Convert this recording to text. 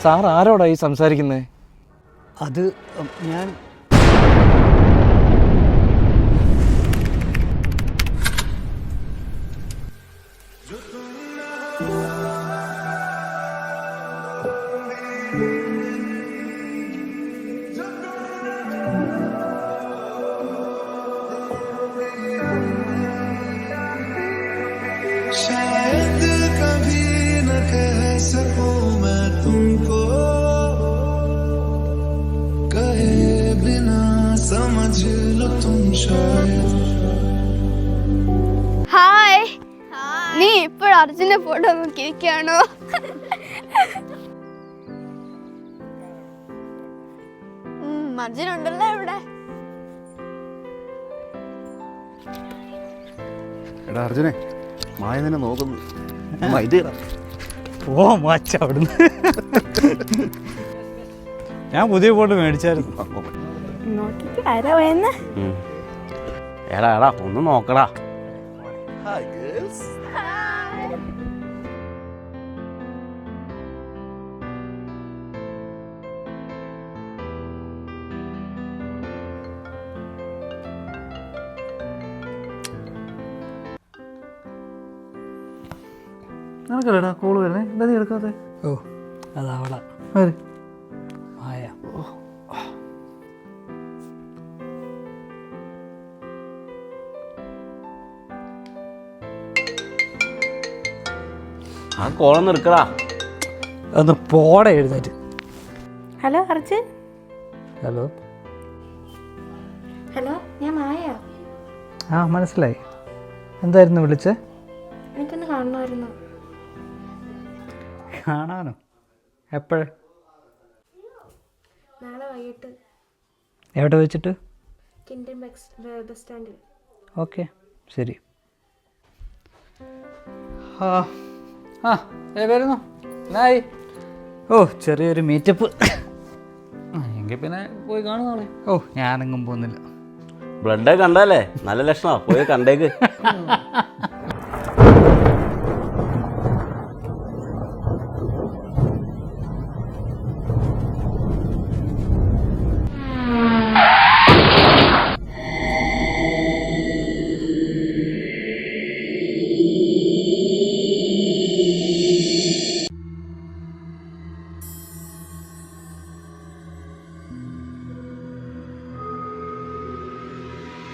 Sir ആരോടാ ഈ സംസാരിക്കുന്നത്? അത് ഞാൻ शायद कभी न कह सकूं मैं तुमको, कहे बिना समझ लो तुम शायद. ഹായ്, നീ ഇപ്പോൾ അർജുന്റെ ഫോട്ടോ നോക്കിയിരിക്കുകയാണോ? അർജുൻ ഉണ്ടല്ലോ ഇവിടെ. എടാ അർജുനെ, മായ നിന്നെ നോക്കുന്നു. ഓ മാച്ച അവിടുന്ന്. ഞാൻ പുതിയ ഫോട്ടോ മേടിച്ചായിരുന്നു. നോക്കിട്ട് ആരാ പോയെന്ന്? എടാ എടാ ഒന്ന് നോക്കടാ. നിനക്കല്ലേടാ കോള് വരുന്നേ, എന്താ നീ എടുക്കാതെ? ഓ അതവളാ ആര്? മായ. ആ കോളൊന്നും എടുക്കടാ. ഒന്ന് പോടെ എഴുന്നേറ്റ്. ഹലോ അർജുൻ. ഹലോ. ഹലോ, ഞാൻ മായ. ആ മനസ്സിലായി. എന്തായിരുന്നു വിളിച്ചേ? എനിക്കൊന്ന് കാണണമായിരുന്നു. കാണാനോ? എപ്പോഴേ? നാളെ വൈകിട്ട് എവിടെ വെച്ചിട്ട്? കിൻഡൻ ബസ് സ്റ്റാൻഡിൽ. ഓക്കെ ശരി. ആ ആ വരുന്നു. എന്നായി? ഓ ചെറിയൊരു മീറ്റപ്പ്. എങ്കിൽ പിന്നെ പോയി കാണുന്നാളെ. ഓ ഞാനെങ്ങും പോകുന്നില്ല. ബ്ലഡ് കണ്ടല്ലേ, നല്ല ലക്ഷണമാ, പോയി കണ്ടേക്ക്.